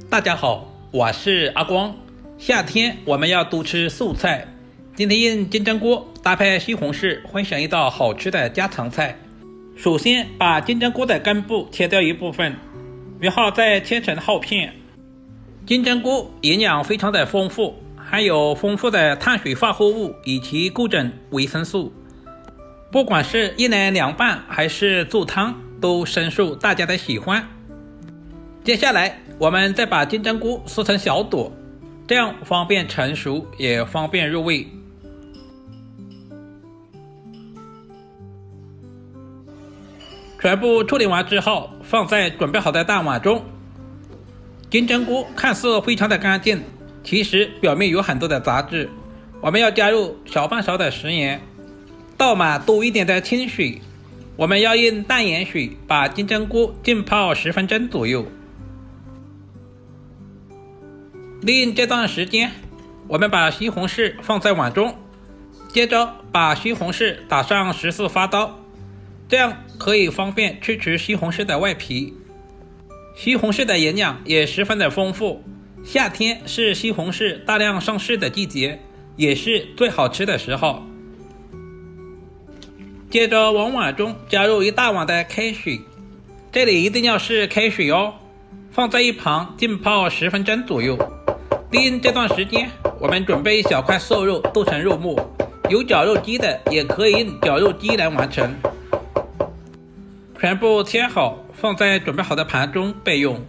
大家好，我是阿光。夏天我们要多吃素菜，今天用金针菇搭配西红柿，分享一道好吃的家常菜。首先把金针菇的根部切掉一部分，然后再切成厚片。金针菇营养非常的丰富，含有丰富的碳水化合物以及各种维生素，不管是一来凉拌还是做汤，都深受大家的喜欢。接下来我们再把金针菇撕成小朵，这样方便成熟也方便入味。全部处理完之后，放在准备好的大碗中。金针菇看似非常的干净，其实表面有很多的杂质。我们要加入小半勺的食盐，倒满多一点的清水。我们要用淡盐水把金针菇浸泡10分钟左右。利用这段时间，我们把西红柿放在碗中，接着把西红柿打上14发刀，这样可以方便去除西红柿的外皮。西红柿的营养也十分的丰富，夏天是西红柿大量上市的季节，也是最好吃的时候。接着往碗中加入1大碗的开水，这里一定要是开水哦，放在一旁浸泡10分钟左右。利用这段时间，我们准备一小块瘦肉剁成肉末，有绞肉机的也可以用绞肉机来完成。全部切好，放在准备好的盘中备用。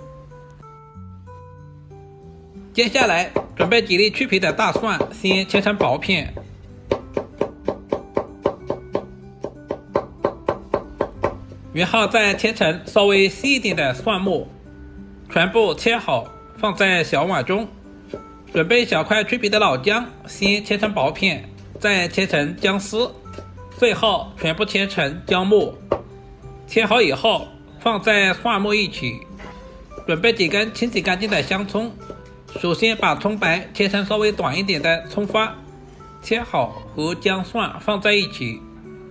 接下来准备几粒去皮的大蒜，先切成薄片。然后再切成稍微细一点的蒜末，全部切好，放在小碗中。准备小块去皮的老姜，先切成薄片，再切成姜丝，最后全部切成姜末。切好以后放在蒜末一起。准备几根清洗干净的香葱，首先把葱白切成稍微短一点的葱花，切好和姜蒜放在一起。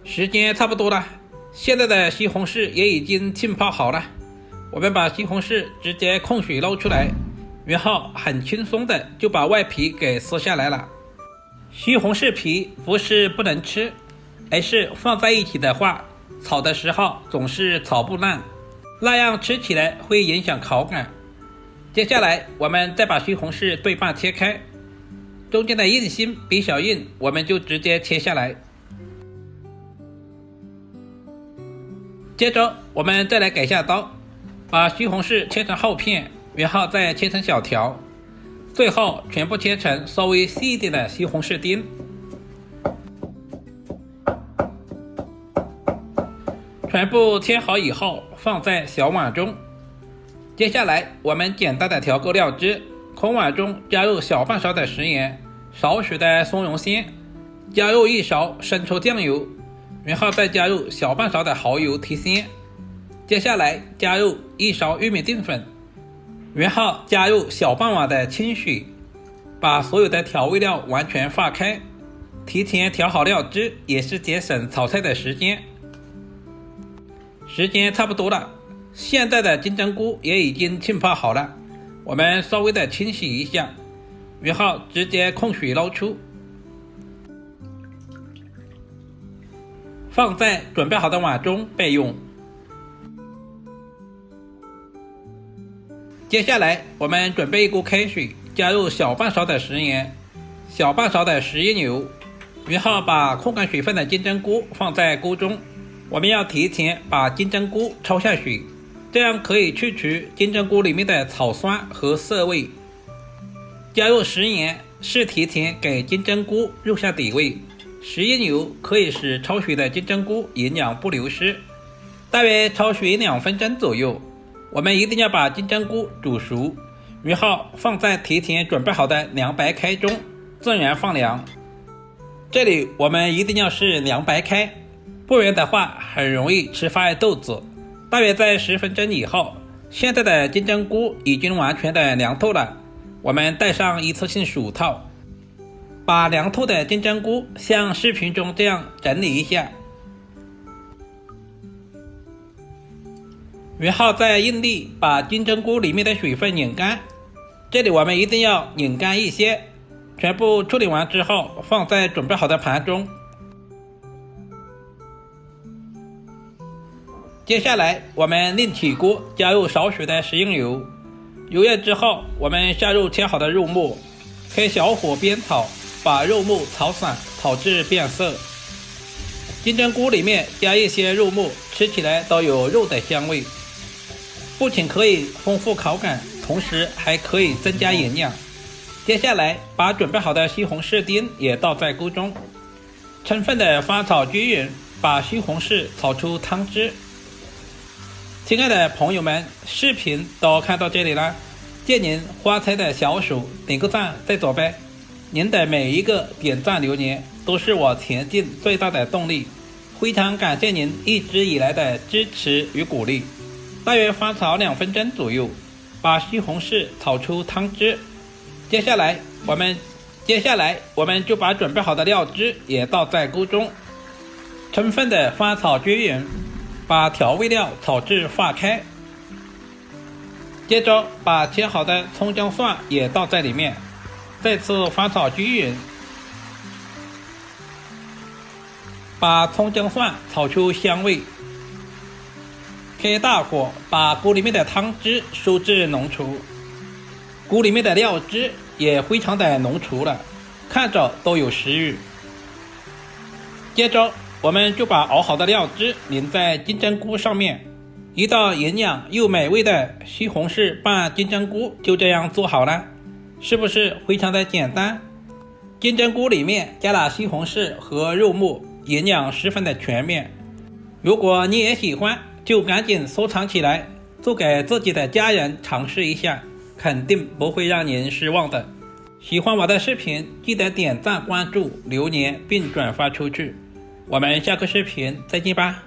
时间差不多了，现在的西红柿也已经浸泡好了，我们把西红柿直接控水捞出来，然后很轻松的就把外皮给撕下来了。西红柿皮不是不能吃，而是放在一起的话，炒的时候总是炒不烂，那样吃起来会影响口感。接下来我们再把西红柿对半切开，中间的硬心比较硬，我们就直接切下来。接着我们再来改下刀，把西红柿切成厚片，然后再切成小条，最后全部切成稍微细一点的西红柿丁。全部切好以后放在小碗中。接下来我们简单的调个料汁，空碗中加入小半勺的食盐，少许的松茸鲜，加入1勺生抽酱油，然后再加入小半勺的蚝油提鲜。接下来加入1勺玉米淀粉，然后加入小半碗的清水，把所有的调味料完全化开。提前调好料汁也是节省炒菜的时间。时间差不多了，现在的金针菇也已经浸泡好了，我们稍微的清洗一下，然后直接控水捞出，放在准备好的碗中备用。接下来我们准备一锅开水，加入小半勺的食盐，小半勺的食盐油，然后把控干水分的金针菇放在锅中。我们要提前把金针菇焯下水，这样可以去除金针菇里面的草酸和涩味。加入食盐是提前给金针菇入下底味，食盐油可以使焯水的金针菇营养不流失。大约焯水2分钟左右，我们一定要把金针菇煮熟，然后放在提前准备好的凉白开中自然放凉。这里我们一定要是凉白开，不然的话很容易吃发豆子。大约在10分钟以后，现在的金针菇已经完全的凉透了，我们戴上一次性手套，把凉透的金针菇像视频中这样整理一下，然后再用力把金针菇里面的水分拧干，这里我们一定要拧干一些，全部处理完之后放在准备好的盘中。接下来我们另起锅，加入少许的食用油，油热之后我们下入切好的肉末，开小火煸炒，把肉末炒散，炒至变色。金针菇里面加一些肉末，吃起来都有肉的香味，不仅可以丰富口感，同时还可以增加营养。接下来把准备好的西红柿丁也倒在锅中，充分的翻炒均匀，把西红柿炒出汤汁。亲爱的朋友们，视频都看到这里了，借您发财的小手点个赞再走呗。您的每一个点赞留言都是我前进最大的动力，非常感谢您一直以来的支持与鼓励。大约翻炒2分钟左右，把西红柿炒出汤汁。接下来我们就把准备好的料汁也倒在锅中，充分的翻炒均匀，把调味料炒至化开。接着把切好的葱姜蒜也倒在里面，再次翻炒均匀，把葱姜蒜炒出香味。开大火把锅里面的汤汁收至浓稠，锅里面的料汁也非常的浓稠了，看着都有食欲。接着我们就把熬好的料汁淋在金针菇上面，一道营养又美味的西红柿拌金针菇就这样做好了，是不是非常的简单？金针菇里面加了西红柿和肉末，营养十分的全面。如果你也喜欢，就赶紧收藏起来，做给自己的家人尝试一下，肯定不会让您失望的。喜欢我的视频，记得点赞、关注、留言并转发出去。我们下个视频再见吧。